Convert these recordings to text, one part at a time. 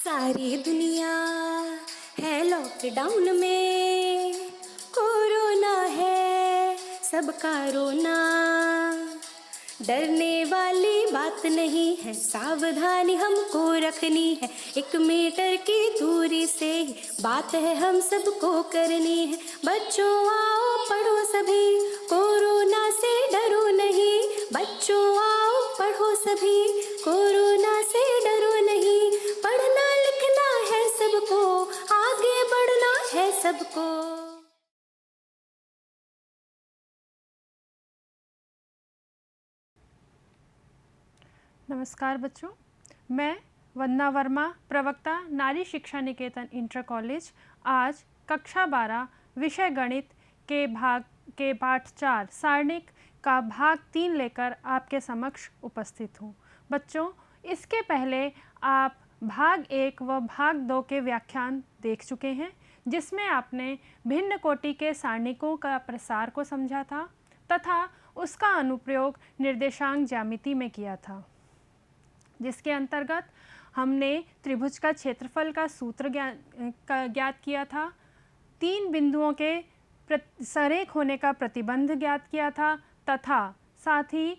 सारी दुनिया है लॉकडाउन में, कोरोना है सबका रोना। डरने वाली बात नहीं है, सावधानी हमको रखनी है। 1 मीटर की दूरी से ही बात है हम सबको करनी है। बच्चों आओ पढ़ो सभी, कोरोना से डरो नहीं। बच्चों आओ पढ़ो सभी, कोरोना से डरो नहीं। पढ़ना लिखना है सबको, आगे बढ़ना है सबको। नमस्कार बच्चों, मैं वंदना वर्मा, प्रवक्ता नारी शिक्षा निकेतन इंटर कॉलेज, आज कक्षा 12 विषय गणित के पाठ 4 सारणिक का भाग 3 लेकर आपके समक्ष उपस्थित हूँ। बच्चों, इसके पहले आप भाग 1 व भाग 2 के व्याख्यान देख चुके हैं, जिसमें आपने भिन्न कोटि के सारणिकों का प्रसार को समझा था तथा उसका अनुप्रयोग निर्देशांक ज्यामिति में किया था, जिसके अंतर्गत हमने त्रिभुज का क्षेत्रफल का सूत्र ज्ञात किया था, 3 बिंदुओं के संरेख होने का प्रतिबंध ज्ञात किया था तथा साथ ही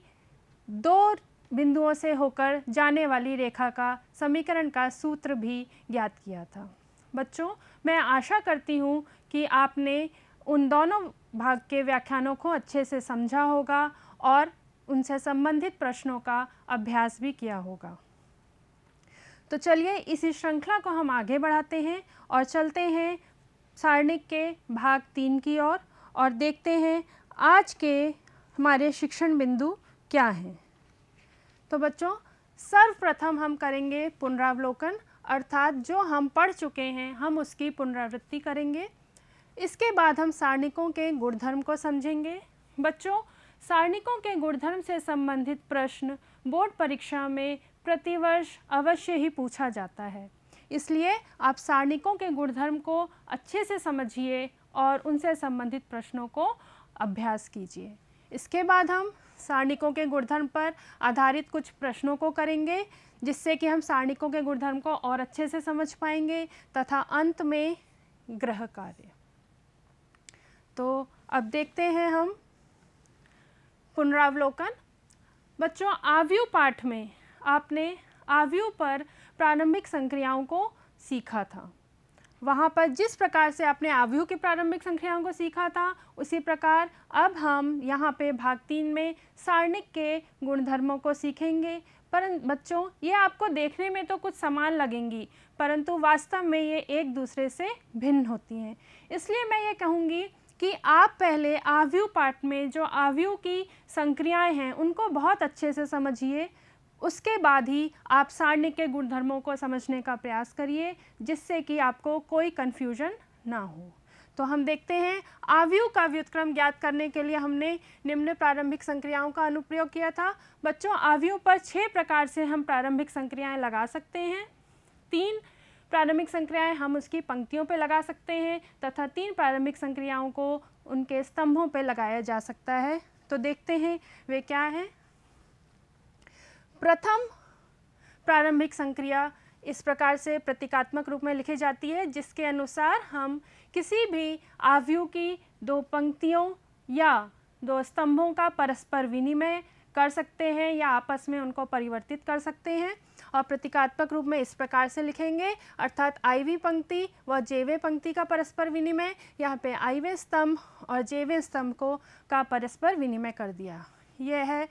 2 बिंदुओं से होकर जाने वाली रेखा का समीकरण का सूत्र भी ज्ञात किया था। बच्चों, मैं आशा करती हूँ कि आपने उन दोनों भाग के व्याख्यानों को अच्छे से समझा होगा और उनसे संबंधित प्रश्नों का अभ्यास भी किया होगा। तो चलिए इसी श्रृंखला को हम आगे बढ़ाते हैं और चलते हैं सारणिक के भाग 3 की ओर और देखते हैं आज के हमारे शिक्षण बिंदु क्या हैं। तो बच्चों, सर्वप्रथम हम करेंगे पुनरावलोकन, अर्थात जो हम पढ़ चुके हैं हम उसकी पुनरावृत्ति करेंगे। इसके बाद हम सारणिकों के गुणधर्म को समझेंगे। बच्चों, सारणिकों के गुणधर्म से संबंधित प्रश्न बोर्ड परीक्षा में प्रतिवर्ष अवश्य ही पूछा जाता है, इसलिए आप सारणिकों के गुणधर्म को अच्छे से समझिए और उनसे संबंधित प्रश्नों को अभ्यास कीजिए। इसके बाद हम सारणिकों के गुणधर्म पर आधारित कुछ प्रश्नों को करेंगे, जिससे कि हम सारणिकों के गुणधर्म को और अच्छे से समझ पाएंगे तथा अंत में गृह कार्य। तो अब देखते हैं हम पुनरावलोकन। बच्चों, आव्यूह पाठ में आपने आव्यूह पर प्रारंभिक संक्रियाओं को सीखा था। वहाँ पर जिस प्रकार से आपने आव्यूह की प्रारंभिक संक्रियाओं को सीखा था, उसी प्रकार अब हम यहाँ पे भाग 3 में सारणिक के गुणधर्मों को सीखेंगे। परंतु बच्चों, ये आपको देखने में तो कुछ समान लगेंगी, परंतु वास्तव में ये एक दूसरे से भिन्न होती हैं। इसलिए मैं ये कहूँगी कि आप पहले आव्यूह पाठ में जो आव्यूह की संक्रियाएं हैं उनको बहुत अच्छे से समझिए, उसके बाद ही आप सारणिक के गुणधर्मों को समझने का प्रयास करिए, जिससे कि आपको कोई कन्फ्यूजन ना हो। तो हम देखते हैं, आव्यूह का व्युत्क्रम ज्ञात करने के लिए हमने निम्न प्रारंभिक संक्रियाओं का अनुप्रयोग किया था। बच्चों, आव्यूह पर 6 प्रकार से हम प्रारंभिक संक्रियाएं लगा सकते हैं। 3 प्रारंभिक संक्रियाएं हम उसकी पंक्तियों पर लगा सकते हैं तथा 3 प्रारंभिक संक्रियाओं को उनके स्तंभों पर लगाया जा सकता है। तो देखते हैं वे क्या हैं। प्रथम प्रारंभिक संक्रिया इस प्रकार से प्रतीकात्मक रूप में लिखी जाती है, जिसके अनुसार हम किसी भी आव्यूह की 2 पंक्तियों या 2 स्तंभों का परस्पर विनिमय कर सकते हैं या आपस में उनको परिवर्तित कर सकते हैं। और प्रतीकात्मक रूप में इस प्रकार से लिखेंगे, अर्थात आईवी पंक्ति व जेवे पंक्ति का परस्पर विनिमय, यहाँ पे आईवे स्तंभ और जेवे स्तंभ को का परस्पर विनिमय कर दिया। यह है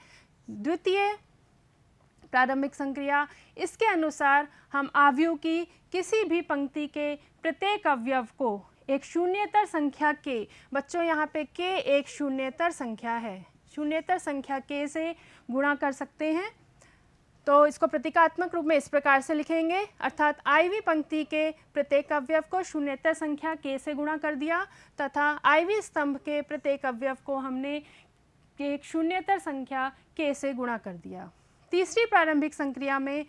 द्वितीय प्रारंभिक संक्रिया। इसके अनुसार हम आव्यूह की किसी भी पंक्ति के प्रत्येक अवयव को एक शून्येतर संख्या के, बच्चों यहाँ पे के एक शून्येतर संख्या है, शून्येतर संख्या के से गुणा कर सकते हैं। तो इसको प्रतीकात्मक रूप में इस प्रकार से लिखेंगे, अर्थात आईवी पंक्ति के प्रत्येक अवयव को शून्येतर संख्या के से गुणा कर दिया तथा आईवी स्तंभ के प्रत्येक अवयव को हमने एक शून्येतर संख्या के से गुणा कर दिया। तीसरी प्रारंभिक संक्रिया में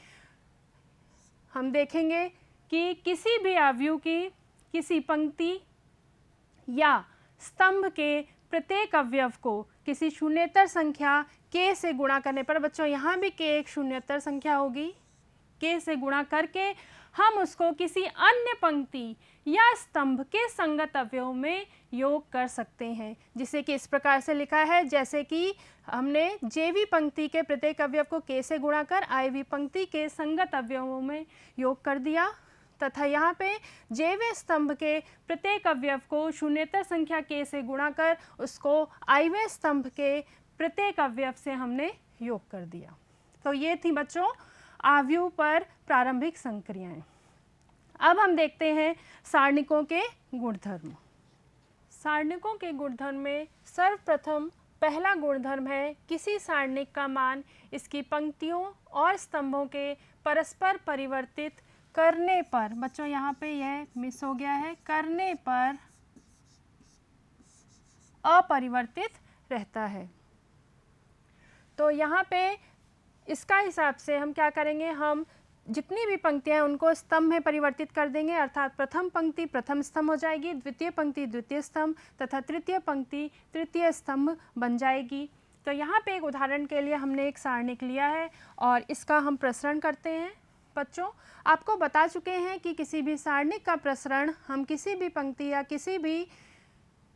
हम देखेंगे कि किसी भी आव्यूह की किसी पंक्ति या स्तंभ के प्रत्येक अवयव को किसी शून्येतर संख्या के से गुणा करने पर, बच्चों यहाँ भी के एक शून्येतर संख्या होगी, k से गुणा करके हम उसको किसी अन्य पंक्ति या स्तंभ के संगत अवयव में योग कर सकते हैं, जिसे कि इस प्रकार से लिखा है, जैसे कि हमने जेवी पंक्ति के प्रत्येक अवयव को k से गुणा कर आयवी पंक्ति के संगत अवयवों में योग कर दिया, तथा यहाँ पे जेवे स्तंभ के प्रत्येक अवयव को शून्येतर संख्या k से गुणा कर उसको आयवे स्तंभ के प्रत्येक अवयव से हमने योग कर दिया। तो ये थी बच्चों आव्यूह पर प्रारंभिक संक्रियाएं। अब हम देखते हैं सारणिकों के गुणधर्म। सारणिकों के गुणधर्म में सर्वप्रथम पहला गुणधर्म है किसी सारणिक का मान इसकी पंक्तियों और स्तंभों के परस्पर परिवर्तित करने पर, बच्चों यहाँ पे यह मिस हो गया है, करने पर अपरिवर्तित रहता है। तो यहाँ पे इसका हिसाब से हम क्या करेंगे, हम जितनी भी पंक्तियाँ हैं उनको स्तंभ में परिवर्तित कर देंगे, अर्थात प्रथम पंक्ति प्रथम स्तंभ हो जाएगी, द्वितीय पंक्ति द्वितीय स्तंभ तथा तृतीय पंक्ति तृतीय स्तंभ बन जाएगी। तो यहाँ पे एक उदाहरण के लिए हमने एक सारणिक लिया है और इसका हम प्रसरण करते हैं। बच्चों आपको बता चुके हैं कि किसी भी सारणिक का प्रसरण हम किसी भी पंक्ति या किसी भी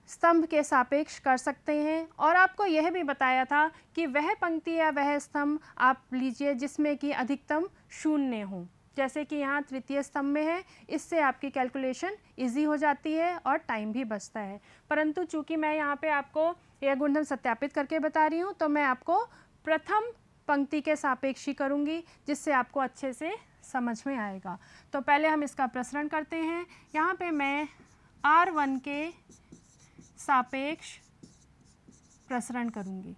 स्तंभ के सापेक्ष कर सकते हैं, और आपको यह भी बताया था कि वह पंक्ति या वह स्तंभ आप लीजिए जिसमें कि अधिकतम शून्य हो, जैसे कि यहाँ तृतीय स्तंभ में है। इससे आपकी कैलकुलेशन इजी हो जाती है और टाइम भी बचता है। परंतु चूंकि मैं यहाँ पे आपको यह गुणधर्म सत्यापित करके बता रही हूँ, तो मैं आपको प्रथम पंक्ति के सापेक्ष ही करूँगी, जिससे आपको अच्छे से समझ में आएगा। तो पहले हम इसका प्रसरण करते हैं। यहाँ पे मैं R1 के सापेक्ष प्रसरण करूँगी,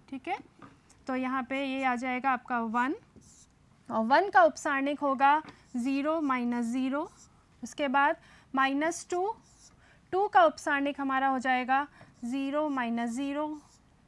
ठीक है। तो यहाँ पे ये आ जाएगा आपका 1, और 1 का उपसारणिक होगा 0 - 0, उसके बाद -2, 2 का उपसारणिक हमारा हो जाएगा 0 - 0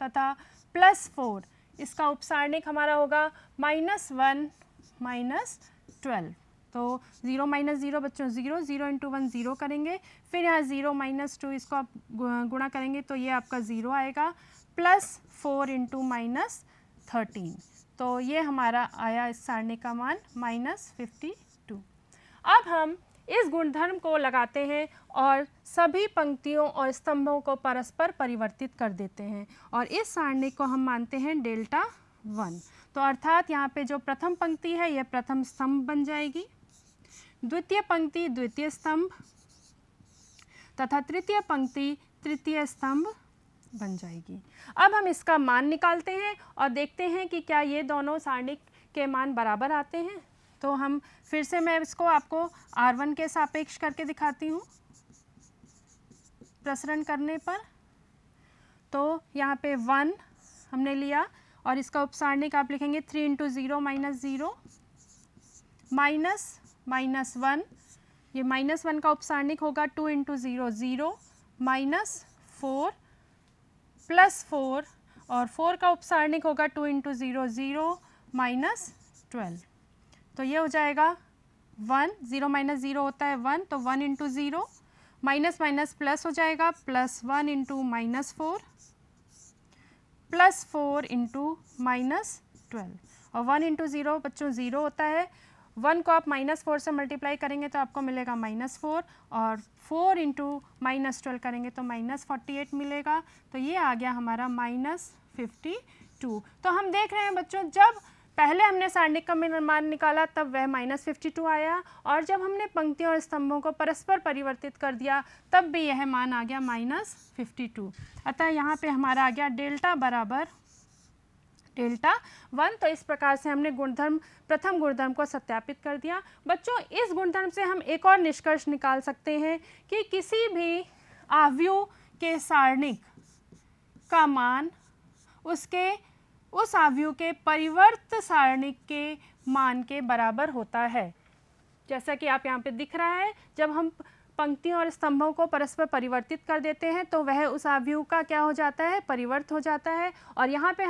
तथा +4, इसका उपसारणिक हमारा होगा -1 - 12। तो 0 - 0 बच्चों 0, 0 × 1 0 करेंगे, फिर यहाँ 0 - 2 इसको आप गुणा करेंगे तो ये आपका 0 आएगा, +4 × -13, तो ये हमारा आया इस सारणी का मान -52। अब हम इस गुणधर्म को लगाते हैं और सभी पंक्तियों और स्तंभों को परस्पर परिवर्तित कर देते हैं, और इस सारणी को हम मानते हैं डेल्टा 1। तो अर्थात यहाँ पे जो प्रथम पंक्ति है यह प्रथम स्तंभ बन जाएगी, द्वितीय पंक्ति द्वितीय स्तंभ तथा तृतीय पंक्ति तृतीय स्तंभ बन जाएगी। अब हम इसका मान निकालते हैं और देखते हैं कि क्या ये दोनों सारणिक के मान बराबर आते हैं। तो हम फिर से मैं इसको आपको R1 के सापेक्ष करके दिखाती हूँ प्रसरण करने पर। तो यहाँ पे 1 हमने लिया और इसका उपसारणिक आप लिखेंगे 3 × 0 - 0 -1, ये -1 का उपसारणिक होगा 2 × 0 0 -4 +4, और 4 का उपसारणिक होगा 2 × 0 0 -12। तो ये हो जाएगा 1, 0 - 0 होता है 1, तो 1 × 0 माइनस प्लस हो जाएगा, +1 × -4 +4 × -12, और 1 × 0 बच्चों 0 होता है। 1 को आप -4 से मल्टीप्लाई करेंगे तो आपको मिलेगा -4, और 4 × -12 करेंगे तो -48 मिलेगा। तो ये आ गया हमारा -52। तो हम देख रहे हैं बच्चों, जब पहले हमने सारणिक का मान निकाला तब वह -52 आया, और जब हमने पंक्तियों और स्तंभों को परस्पर परिवर्तित कर दिया तब भी यह मान आ गया -52। अतः यहाँ पे हमारा आ गया डेल्टा बराबर डेल्टा 1। तो इस प्रकार से हमने गुणधर्म प्रथम गुणधर्म को सत्यापित कर दिया। बच्चों इस गुणधर्म से हम एक और निष्कर्ष निकाल सकते हैं कि किसी भी आव्यूह के सारणिक का मान उसके उस आव्यूह के परिवर्त सारणिक के मान के बराबर होता है। जैसा कि आप यहाँ पे दिख रहा है, जब हम पंक्तियों और स्तंभों को परस्पर परिवर्तित कर देते हैं तो वह उस आव्यूह का क्या हो जाता है, परिवर्त हो जाता है। और यहाँ पे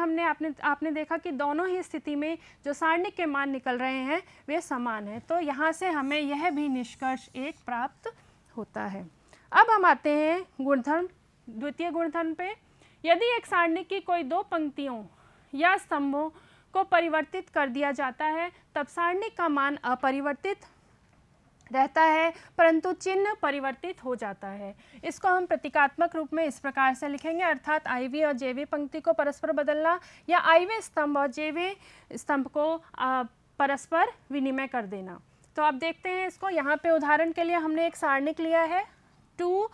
आपने देखा कि दोनों ही स्थिति में जो सारणिक के मान निकल रहे हैं वे समान हैं। तो यहाँ से हमें यह भी निष्कर्ष एक प्राप्त होता है। अब हम आते हैं गुणधर्म द्वितीय गुणधर्म पे। यदि एक सारणिक की कोई दो पंक्तियों या स्तंभों को परिवर्तित कर दिया जाता है तब सारणिक का मान अपरिवर्तित रहता है परंतु चिन्ह परिवर्तित हो जाता है। इसको हम प्रतीकात्मक रूप में इस प्रकार से लिखेंगे, अर्थात आईवी और जेवी पंक्ति को परस्पर बदलना या आईवे स्तंभ और जेवे स्तंभ को परस्पर विनिमय कर देना। तो अब देखते हैं इसको। यहाँ पे उदाहरण के लिए हमने एक सारणिक लिया है 2,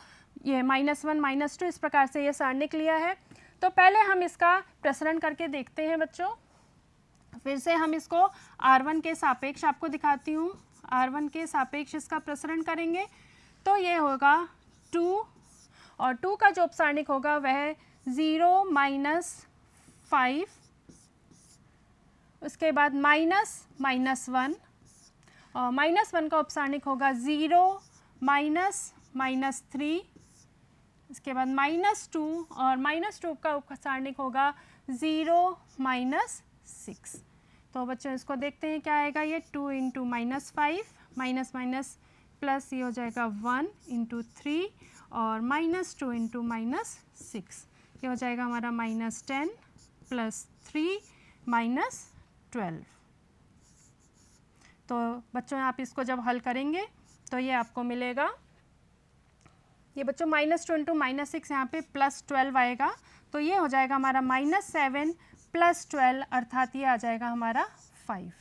ये -1 -2, इस प्रकार से ये सारणिक लिया है। तो पहले हम इसका प्रसरण करके देखते हैं बच्चों। फिर से हम इसको R1 के सापेक्ष आपको दिखाती हूँ, R1 के सापेक्ष इसका प्रसरण करेंगे तो ये होगा 2 और 2 का जो उपसारणिक होगा वह 0 -5, उसके बाद -1 और -1 का उपसारणिक होगा 0 -3, इसके बाद -2 और -2 का उपसारणिक होगा 0 -6। तो बच्चों इसको देखते हैं क्या आएगा, ये 2 × -5 माइनस प्लस ये हो जाएगा 1 × 3 और -2 × -6, ये हो जाएगा हमारा -10 + 3 -12। तो बच्चों आप इसको जब हल करेंगे तो ये आपको मिलेगा, ये बच्चों -2 × -6 यहाँ पे +12 आएगा तो ये हो जाएगा हमारा -7 + 12 अर्थात ये आ जाएगा हमारा 5।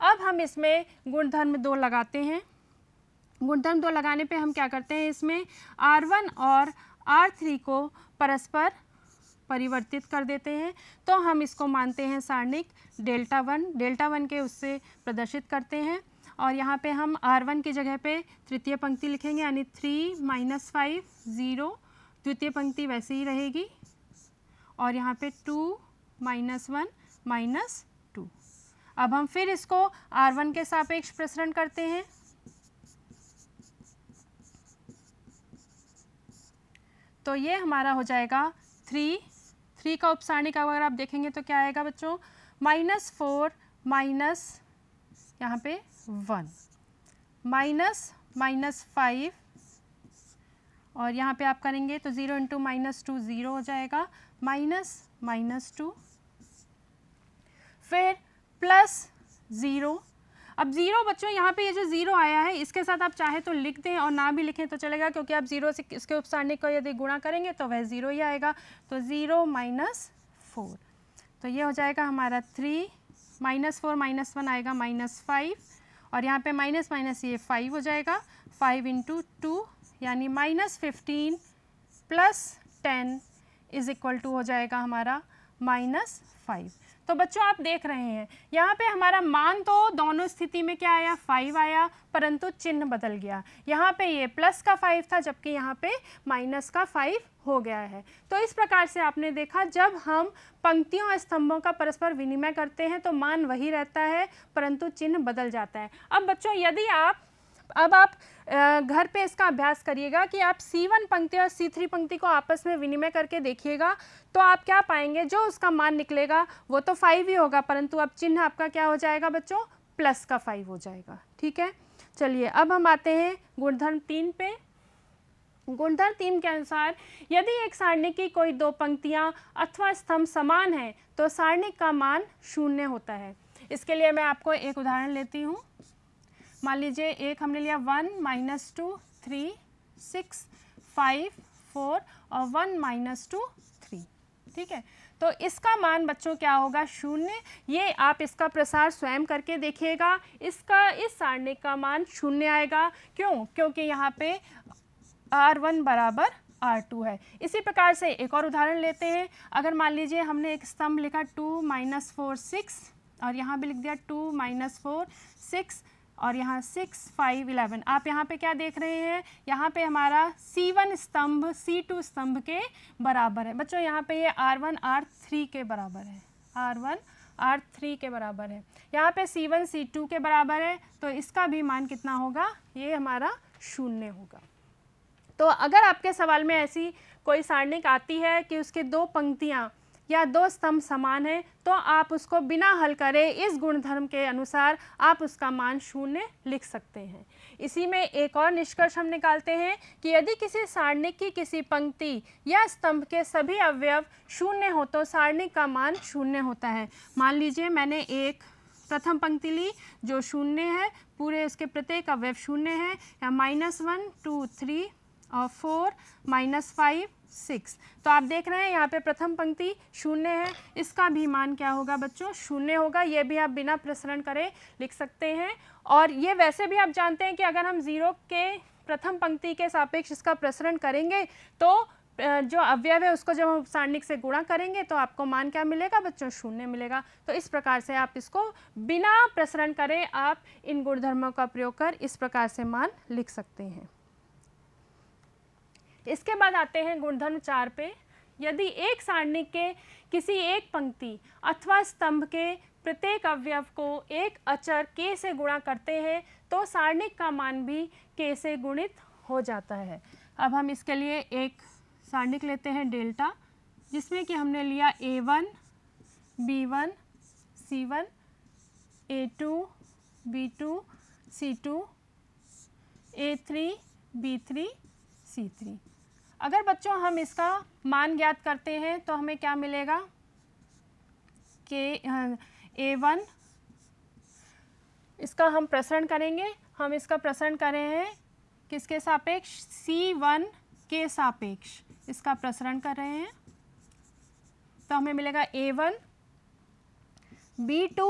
अब हम इसमें गुणधर्म 2 लगाते हैं। गुणधर्म 2 लगाने पे हम क्या करते हैं, इसमें R1 और R3 को परस्पर परिवर्तित कर देते हैं। तो हम इसको मानते हैं सारणिक डेल्टा 1 के उससे प्रदर्शित करते हैं और यहाँ पे हम R1 की जगह पे तृतीय पंक्ति लिखेंगे यानी 3 -5 0, द्वितीय पंक्ति वैसे ही रहेगी और यहाँ पे 2 -1 -2। अब हम फिर इसको R1 के सापेक्ष प्रसरण करते हैं। तो ये हमारा हो जाएगा 3 का उपसारणिक अगर आप देखेंगे तो क्या आएगा बच्चों, -4 माइनस यहाँ पे 1 -5 और यहाँ पे आप करेंगे तो 0 × -2 0 हो जाएगा, -2 फिर +0। अब 0 बच्चों यहाँ पे ये जो 0 आया है इसके साथ आप चाहे तो लिख दें और ना भी लिखें तो चलेगा, क्योंकि आप 0 से इसके उपसारणिक को यदि गुणा करेंगे तो वह 0 ही आएगा। तो 0 -4 तो ये हो जाएगा हमारा 3 -4 -1 आएगा -5 और यहाँ पे माइनस माइनस ये 5 हो जाएगा, 5 × 2 यानी -15 + 10 = हो जाएगा हमारा -5। तो बच्चों आप देख रहे हैं यहाँ पे हमारा मान तो दोनों स्थिति में क्या आया, 5 आया, परंतु चिन्ह बदल गया। यहाँ पे ये प्लस का 5 था जबकि यहाँ पे माइनस का 5 हो गया है। तो इस प्रकार से आपने देखा जब हम पंक्तियों और स्तंभों का परस्पर विनिमय करते हैं तो मान वही रहता है परंतु चिन्ह बदल जाता है। अब बच्चों यदि आप घर पे इसका अभ्यास करिएगा कि आप C1 पंक्ति और C3 पंक्ति को आपस में विनिमय करके देखिएगा तो आप क्या पाएंगे, जो उसका मान निकलेगा वो तो 5 ही होगा परंतु अब चिन्ह आपका क्या हो जाएगा बच्चों, प्लस का 5 हो जाएगा। ठीक है, चलिए अब हम आते हैं गुणधर्म 3 पे। गुणधर्म 3 के अनुसार यदि एक सारणी की कोई 2 पंक्तियां अथवा स्तंभ समान है तो सारणिक का मान 0 होता है। इसके लिए मैं आपको एक उदाहरण लेती हूँ। मान लीजिए एक हमने लिया 1 -2 3 6 5 4 और 1 -2 3। ठीक है, तो इसका मान बच्चों क्या होगा, 0। ये आप इसका प्रसार स्वयं करके देखिएगा, इस सारणी का मान 0 आएगा। क्यों? क्योंकि यहाँ पे R1 = R2 है। इसी प्रकार से एक और उदाहरण लेते हैं। अगर मान लीजिए हमने एक स्तंभ लिखा 2 -4 6 और यहाँ भी लिख दिया 2 -4 6 और यहाँ 6 5 11। आप यहाँ पे क्या देख रहे हैं, यहाँ पे हमारा C1 स्तंभ C2 स्तंभ के बराबर है। बच्चों यहाँ पे ये R1 R3 के बराबर है, R1 R3 के बराबर है। यहाँ पे C1 C2 के बराबर है तो इसका भी मान कितना होगा, ये हमारा 0 होगा। तो अगर आपके सवाल में ऐसी कोई सारणिक आती है कि उसके 2 पंक्तियाँ या दो स्तंभ समान हैं तो आप उसको बिना हल करे इस गुणधर्म के अनुसार आप उसका मान 0 लिख सकते हैं। इसी में एक और निष्कर्ष हम निकालते हैं कि यदि किसी सारणिक की किसी पंक्ति या स्तंभ के सभी अवयव 0 हो तो सारणिक का मान 0 होता है। मान लीजिए मैंने एक प्रथम पंक्ति ली जो 0 है, पूरे उसके प्रत्येक अवयव 0 है, या -1 2 3 और 4 -5 6। तो आप देख रहे हैं यहाँ पे प्रथम पंक्ति 0 है, इसका भी मान क्या होगा बच्चों 0 होगा। ये भी आप बिना प्रसरण करे लिख सकते हैं। और ये वैसे भी आप जानते हैं कि अगर हम 0 के प्रथम पंक्ति के सापेक्ष इसका प्रसरण करेंगे तो जो अवयव है उसको जब हम सारणिक से गुणा करेंगे तो आपको मान क्या मिलेगा बच्चों 0 मिलेगा। तो इस प्रकार से आप इसको बिना प्रसरण करे आप इन गुणधर्मों का प्रयोग कर इस प्रकार से मान लिख सकते हैं। इसके बाद आते हैं गुणधर्म 4 पे। यदि एक सारणिक के किसी एक पंक्ति अथवा स्तंभ के प्रत्येक अवयव को एक अचर k से गुणा करते हैं तो सारणिक का मान भी k से गुणित हो जाता है। अब हम इसके लिए एक सारणिक लेते हैं डेल्टा, जिसमें कि हमने लिया a1 b1 c1 a2 b2 c2 a3 b3 c3। अगर बच्चों हम इसका मान ज्ञात करते हैं तो हमें क्या मिलेगा कि a1 इसका हम प्रसरण करेंगे। हम इसका प्रसरण कर रहे हैं किसके सापेक्ष c1 के सापेक्ष इसका प्रसरण कर रहे हैं, तो हमें मिलेगा a1 b2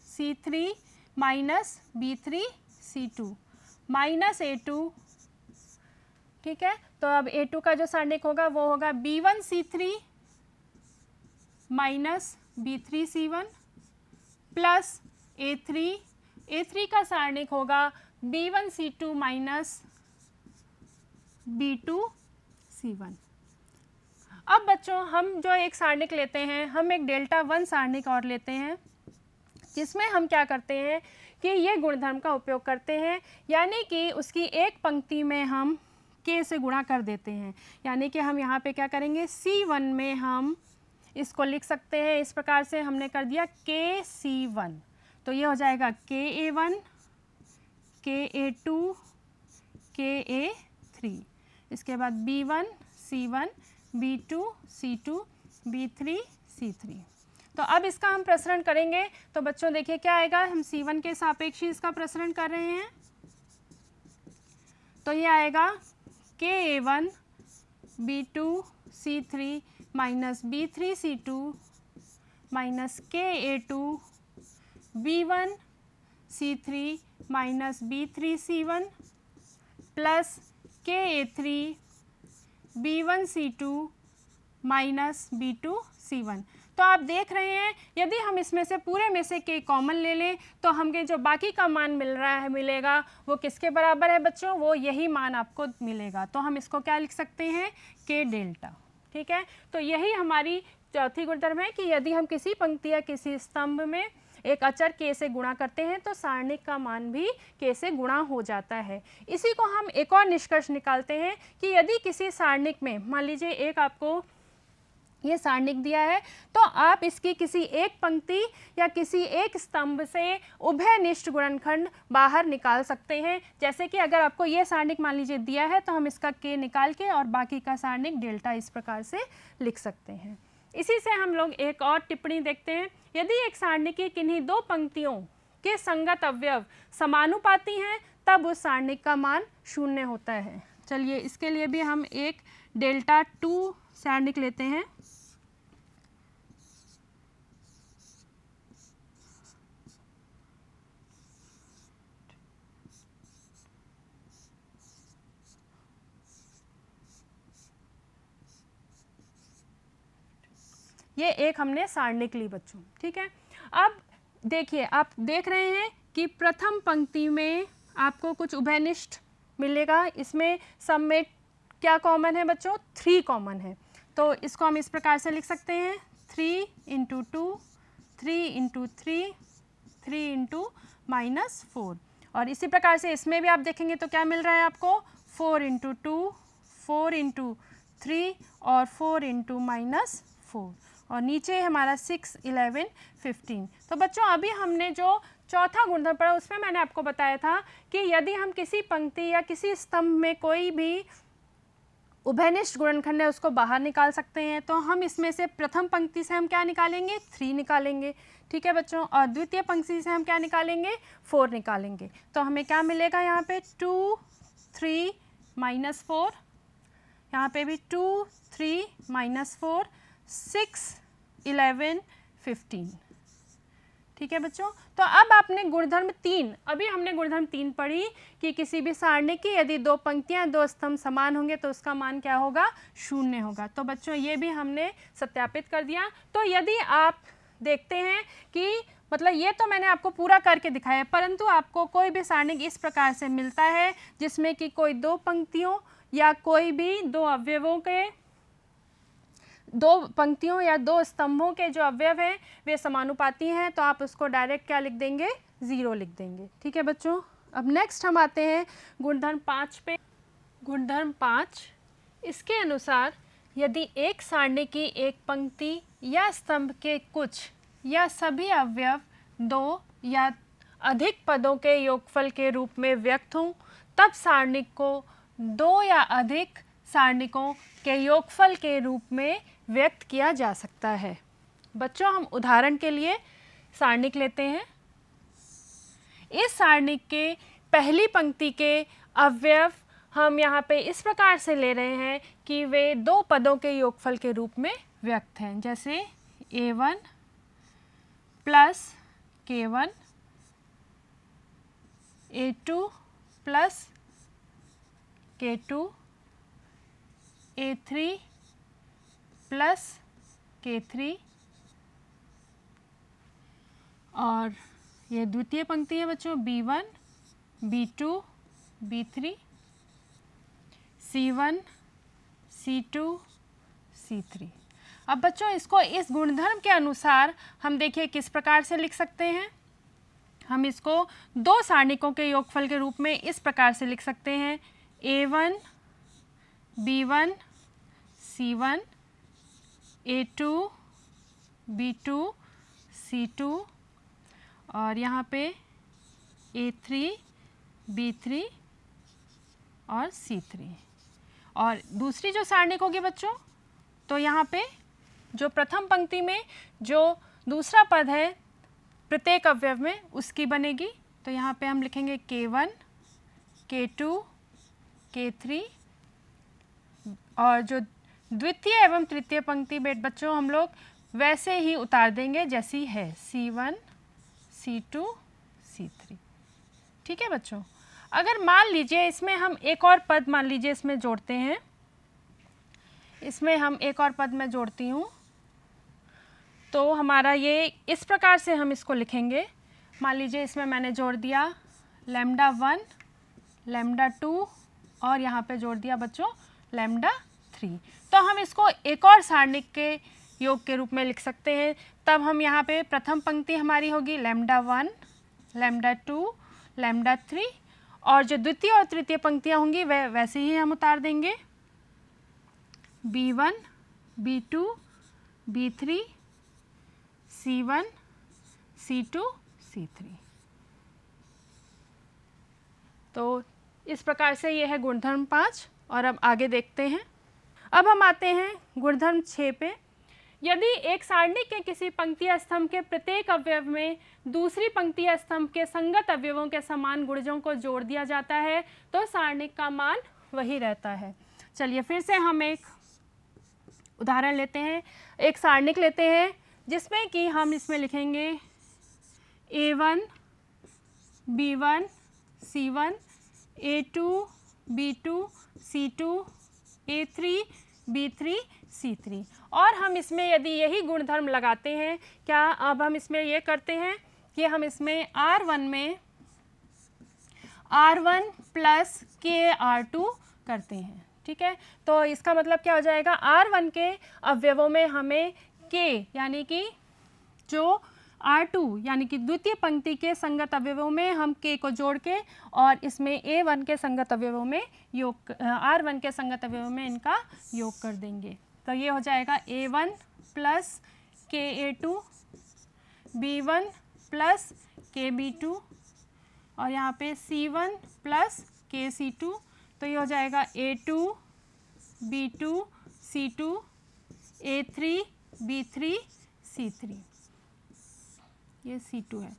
c3 minus b3 c2 minus a2। ठीक है, तो अब a2 का जो सारणिक होगा वो होगा b1 c3 minus b3 c1 plus a3 का सारणिक होगा b1 c2 minus b2 c1। अब बच्चों हम जो एक सारणिक लेते हैं, हम एक डेल्टा 1 सारणिक और लेते हैं जिसमें हम क्या करते हैं कि ये गुणधर्म का उपयोग करते हैं, यानी कि उसकी एक पंक्ति में हम k से गुणा कर देते हैं। यानी कि हम यहाँ पे क्या करेंगे c1 में हम इसको लिख सकते हैं इस प्रकार से, हमने कर दिया k c1, तो ये हो जाएगा k a1 k a2 k a3। इसके बाद b1 c1 b2 c2 b3 c3। तो अब इसका हम प्रसरण करेंगे तो बच्चों देखिए क्या आएगा, हम c1 के सापेक्ष ही इसका प्रसरण कर रहे हैं, तो ये आएगा k a1 b2 c3 minus b3 c2 minus k a2 b1 c3 minus b3 c1 plus k a3 b1 c2 minus b2 c1। तो आप देख रहे हैं यदि हम इसमें से पूरे में से k कॉमन ले लें तो हमें जो बाकी का मान मिलेगा वो किसके बराबर है बच्चों, वो यही मान आपको मिलेगा। तो हम इसको क्या लिख सकते हैं k डेल्टा। ठीक है, तो यही हमारी चौथी गुणधर्म है कि यदि हम किसी पंक्ति या किसी स्तंभ में एक अचर k से गुणा करते हैं तो सारणिक का मान भी k से गुणा हो जाता है। इसी को हम एक और निष्कर्ष निकालते हैं कि यदि किसी सारणिक में मान लीजिए एक आपको ये सारणिक दिया है तो आप इसकी किसी एक पंक्ति या किसी एक स्तंभ से उभयनिष्ठ गुणनखंड बाहर निकाल सकते हैं। जैसे कि अगर आपको ये सारणिक मान लीजिए दिया है तो हम इसका k निकाल के और बाकी का सारणिक डेल्टा इस प्रकार से लिख सकते हैं। इसी से हम लोग एक और टिप्पणी देखते हैं। यदि एक सारणिक की किन्हीं दो पंक्तियों के संगत अवयव समानुपाती हैं तब उस सारणिक का मान 0 होता है। चलिए इसके लिए भी हम एक डेल्टा 2 सारणिक लेते हैं। ये एक हमने सारणिक ली बच्चों। ठीक है, अब देखिए आप देख रहे हैं कि प्रथम पंक्ति में आपको कुछ उभयनिष्ठ मिलेगा। इसमें सब में क्या कॉमन है बच्चों, 3 कॉमन है। तो इसको हम इस प्रकार से लिख सकते हैं 3 × 2 3 × 3 3 × -4। और इसी प्रकार से इसमें भी आप देखेंगे तो क्या मिल रहा है आपको 4 × 2 4 × 3 और 4 × -4। और नीचे है हमारा 6, 11, 15। तो बच्चों अभी हमने जो चौथा गुणधर्म पढ़ा उसमें मैंने आपको बताया था कि यदि हम किसी पंक्ति या किसी स्तंभ में कोई भी उभयनिष्ठ गुणनखंड है उसको बाहर निकाल सकते हैं। तो हम इसमें से प्रथम पंक्ति से हम क्या निकालेंगे, 3 निकालेंगे, ठीक है बच्चों। और द्वितीय पंक्ति से हम क्या निकालेंगे, 4 निकालेंगे। तो हमें क्या मिलेगा यहाँ पे 2, 3 -4, यहाँ पे भी 2, 3 -4, 6, 11, 15, ठीक है बच्चों। तो अब आपने गुणधर्म 3, अभी हमने गुणधर्म 3 पढ़ी कि किसी भी सारणी की यदि 2 पंक्तियां 2 स्तंभ समान होंगे तो उसका मान क्या होगा, 0 होगा। तो बच्चों ये भी हमने सत्यापित कर दिया। तो यदि आप देखते हैं कि मतलब ये तो मैंने आपको पूरा करके दिखाया, परंतु आपको कोई भी सारणी इस प्रकार से मिलता है जिसमें कि कोई 2 पंक्तियों या कोई भी 2 अवयवों के 2 पंक्तियों या 2 स्तंभों के जो अवयव हैं वे समानुपाती हैं, तो आप उसको डायरेक्ट क्या लिख देंगे, 0 लिख देंगे, ठीक है बच्चों। अब नेक्स्ट हम आते हैं गुणधर्म 5 पे। गुणधर्म 5, इसके अनुसार यदि एक सारणी की एक पंक्ति या स्तंभ के कुछ या सभी अवयव 2 या अधिक पदों के योगफल के रूप में व्यक्त हों, तब सारणी को 2 या अधिक सारणिकों के योगफल के रूप में व्यक्त किया जा सकता है। बच्चों हम उदाहरण के लिए सारणिक लेते हैं। इस सारणिक के पहली पंक्ति के अवयव हम यहाँ पे इस प्रकार से ले रहे हैं कि वे 2 पदों के योगफल के रूप में व्यक्त हैं, जैसे A1 plus K1, A2 plus K2, A3 plus K3, और ये द्वितीय पंक्ति है बच्चों B1, B2, B3, C1, C2, C3। अब बच्चों इसको इस गुणधर्म के अनुसार हम देखिए किस प्रकार से लिख सकते हैं। हम इसको 2 सारणिकों के योगफल के रूप में इस प्रकार से लिख सकते हैं, A1, B1, C1, A2, B2, C2, और यहाँ पे A3, B3 और C3। और दूसरी जो सारणिक होगी बच्चों, तो यहाँ पे जो प्रथम पंक्ति में जो दूसरा पद है प्रत्येक अवयव में उसकी बनेगी। तो यहाँ पे हम लिखेंगे K1, K2, K3, और जो द्वितीय एवं तृतीय पंक्ति बच्चों हम लोग वैसे ही उतार देंगे जैसी है, C1, C2, C3, ठीक है बच्चों। अगर मान लीजिए इसमें हम एक और पद मान लीजिए इसमें जोड़ते हैं, इसमें हम एक और पद में जोड़ती हूँ, तो हमारा ये इस प्रकार से हम इसको लिखेंगे। मान लीजिए इसमें मैंने जोड़ दिया λ1, λ2 और यहाँ पे जोड़ दिया बच्चों λ3। तो हम इसको एक और सारणिक के योग के रूप में लिख सकते हैं। तब हम यहाँ पे प्रथम पंक्ति हमारी होगी λ1, λ2, λ3, और जो द्वितीय और तृतीय पंक्तियाँ होंगी वह वैसे ही हम उतार देंगे, B1, B2, B3, C1, C2, C3। तो इस प्रकार से ये है गुणधर्म 5। और अब आगे देखते हैं। अब हम आते हैं गुणधर्म 6 पे। यदि एक सारणी के किसी पंक्ति या स्तंभ के प्रत्येक अवयव में दूसरी पंक्ति या स्तंभ के संगत अवयवों के समान गुणजों को जोड़ दिया जाता है तो सारणी का मान वही रहता है। चलिए फिर से हम एक उदाहरण लेते हैं, एक सारणिक लेते हैं जिसमें कि हम इसमें लिखेंगे A1, B1, C1, A2, B2, C2, A3, B3, C3। और हम इसमें यदि यही गुणधर्म लगाते हैं, क्या अब हम इसमें ये करते हैं कि हम इसमें R1 में R1 प्लस KR2 करते हैं, ठीक है। तो इसका मतलब क्या हो जाएगा, R1 के अवयवों में हमें K यानी कि जो R2 यानी कि द्वितीय पंक्ति के संगत अवयवों में हम K को जोड़ के और इसमें A1 के संगत अवयवों में योग R1 के संगत अवयवों में इनका योग कर देंगे। तो ये हो जाएगा A1 plus Ka2 B1 plus Kb2 और यहाँ पे C1 प्लस Kc2, तो ये हो जाएगा A2 B2 C2 A3 B3 C3, ये C2 है।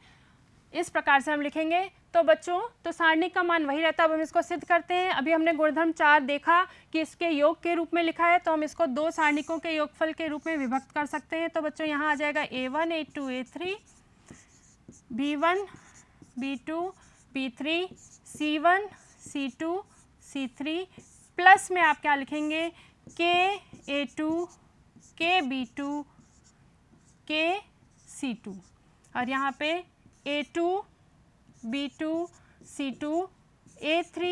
इस प्रकार से हम लिखेंगे। तो बच्चों, तो सारणिक का मान वही रहता है। अब हम इसको सिद्ध करते हैं। अभी हमने गुणधर्म 4 देखा कि इसके योग के रूप में लिखा है, तो हम इसको 2 सारणिकों के योगफल के रूप में विभक्त कर सकते हैं। तो बच्चों यहाँ आ जाएगा A1 A2 A3 B1 B2 B3 C1 C2 C3 plus में आप क्या लिखेंगे Ka2 Kb2 Kc2 और यहाँ पे A2 B2 C2 A3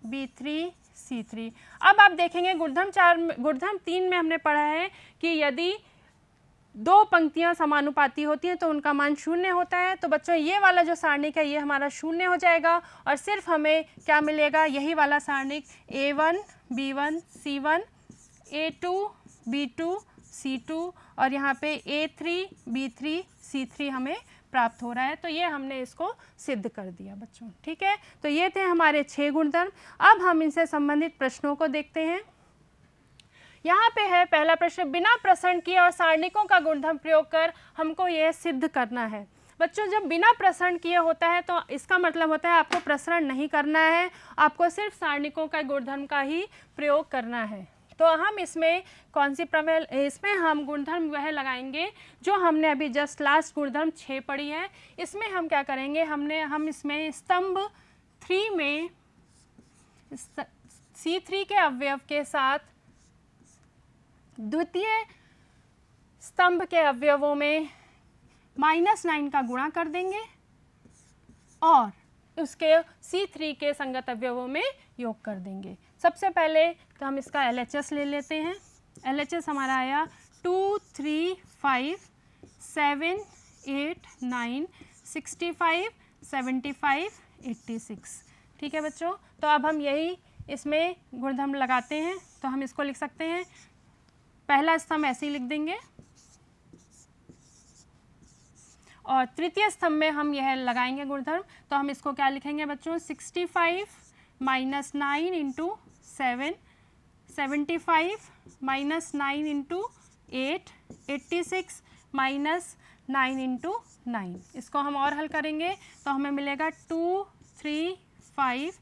B3 C3। अब आप देखेंगे गुणधर्म 3 में हमने पढ़ा है कि यदि 2 पंक्तियां समानुपाती होती हैं तो उनका मान 0 होता है। तो बच्चों, ये वाला जो सारणिक है ये हमारा 0 हो जाएगा और सिर्फ हमें क्या मिलेगा, यही वाला सारणिक A1 B1 C1 A2 B2 C2 और यहाँ पे A3 B3 C3 हमें प्राप्त हो रहा है। तो ये हमने इसको सिद्ध कर दिया बच्चों, ठीक है। तो ये थे हमारे 6 गुणधर्म। अब हम इनसे संबंधित प्रश्नों को देखते हैं। यहाँ पे है पहला प्रश्न, बिना प्रसरण किए और सारणिकों का गुणधर्म प्रयोग कर हमको यह सिद्ध करना है। बच्चों, जब बिना प्रसरण किए होता है तो इसका मतलब होता है आपको प्रसरण नहीं करना है, आपको सिर्फ सारणिकों का गुणधर्म का ही प्रयोग करना है। तो हम इसमें कौन सी प्रमेय, इसमें हम गुणधर्म वह लगाएंगे जो हमने अभी जस्ट लास्ट गुणधर्म 6 पढ़ी है। इसमें हम क्या करेंगे, हम इसमें स्तंभ 3 में C3 के अवयव के साथ द्वितीय स्तंभ के अवयवों में -9 का गुणा कर देंगे और उसके C3 के संगत अवयवों में योग कर देंगे। सबसे पहले तो हम इसका LHS ले लेते हैं। LHS हमारा आया 2 3 5 7 8 9 65 75 86, ठीक है बच्चों। तो अब हम यही इसमें गुणधर्म लगाते हैं। तो हम इसको लिख सकते हैं, पहला स्तंभ ऐसे ही लिख देंगे और तृतीय स्तंभ में हम यह लगाएंगे गुणधर्म। तो हम इसको क्या लिखेंगे बच्चों, 65 - 9 इंटू 7 75 - 9 इंटू 8 86 - 9 इंटू 9। इसको हम और हल करेंगे तो हमें मिलेगा 2 3 5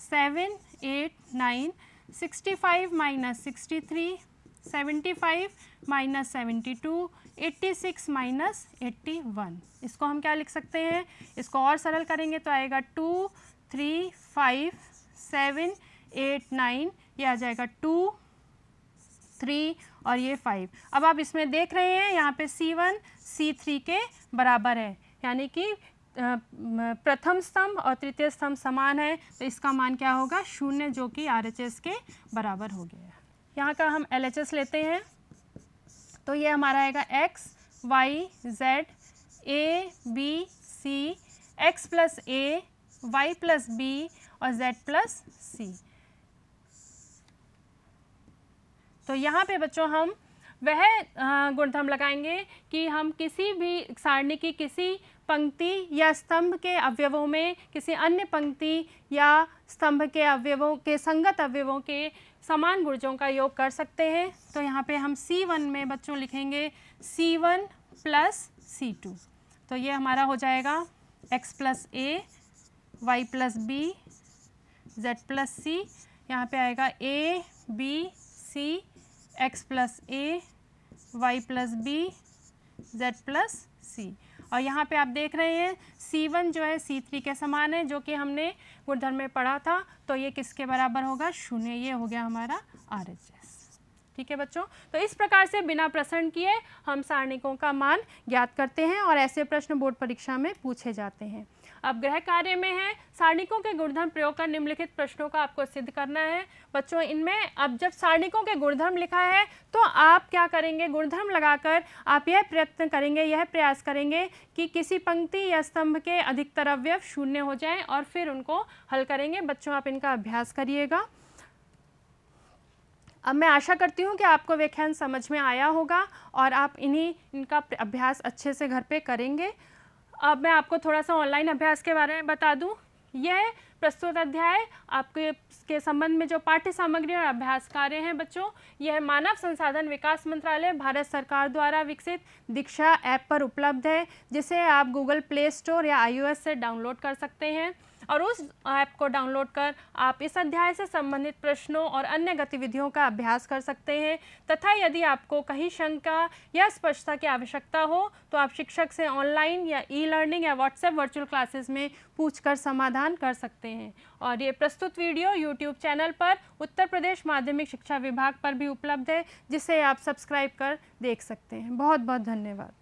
7 8 9 65 - 63 75 - 72 86 - 81। इसको हम क्या लिख सकते हैं, इसको और सरल करेंगे तो आएगा 2 3 5 7 8 9, ये आ जाएगा 2 3 और ये 5। अब आप इसमें देख रहे हैं यहाँ पे C1 C3 के बराबर है, यानी कि प्रथम स्तंभ और तृतीय स्तंभ समान है। तो इसका मान क्या होगा, 0, जो कि RHS के बराबर हो गया है। यहाँ का हम LHS लेते हैं तो ये हमारा आएगा X Y Z A B C X + A Y + B और Z + C। तो यहाँ पे बच्चों हम वह गुणधर्म लगाएंगे कि हम किसी भी सारणी की किसी पंक्ति या स्तंभ के अवयवों में किसी अन्य पंक्ति या स्तंभ के अवयवों के संगत अवयवों के समान गुणजों का योग कर सकते हैं। तो यहाँ पे हम C1 में बच्चों लिखेंगे C1 + C2। तो ये हमारा हो जाएगा X + A Y + B Z + C। यहाँ पे आएगा A B C X + A Y + B Z + C। और यहाँ पे आप देख रहे हैं C1 जो है C3 के समान है, जो कि हमने गुणधर्म में पढ़ा था। तो ये किसके बराबर होगा, 0। ये हो गया हमारा RHS, ठीक है बच्चों। तो इस प्रकार से बिना प्रसरण किए हम सारणिकों का मान ज्ञात करते हैं और ऐसे प्रश्न बोर्ड परीक्षा में पूछे जाते हैं। अब गृह कार्य में है, सारणिकों के गुणधर्म प्रयोग कर निम्नलिखित प्रश्नों का आपको सिद्ध करना है। बच्चों, इनमें अब जब सारणिकों के गुणधर्म लिखा है तो आप क्या करेंगे, गुणधर्म लगाकर आप यह प्रयत्न करेंगे, यह प्रयास करेंगे कि किसी पंक्ति या स्तंभ के अधिकतर अवयव 0 हो जाएं और फिर उनको हल करेंगे। बच्चों, आप इनका अभ्यास करिएगा। अब मैं आशा करती हूँ कि आपको व्याख्यान समझ में आया होगा और आप इनका अभ्यास अच्छे से घर पे करेंगे। अब मैं आपको थोड़ा सा ऑनलाइन अभ्यास के बारे में बता दूँ। यह प्रस्तुत अध्याय आपके के संबंध में जो पाठ्य सामग्री और अभ्यास कार्य हैं बच्चों, यह मानव संसाधन विकास मंत्रालय भारत सरकार द्वारा विकसित दीक्षा ऐप पर उपलब्ध है, जिसे आप गूगल प्ले स्टोर या iOS से डाउनलोड कर सकते हैं और उस ऐप को डाउनलोड कर आप इस अध्याय से संबंधित प्रश्नों और अन्य गतिविधियों का अभ्यास कर सकते हैं तथा यदि आपको कहीं शंका या स्पष्टता की आवश्यकता हो तो आप शिक्षक से ऑनलाइन या ई-लर्निंग या व्हाट्सएप वर्चुअल क्लासेस में पूछकर समाधान कर सकते हैं। और ये प्रस्तुत वीडियो यूट्यूब चैनल पर उत्तर प्रदेश माध्यमिक शिक्षा विभाग पर भी उपलब्ध है, जिसे आप सब्सक्राइब कर देख सकते हैं। बहुत बहुत धन्यवाद।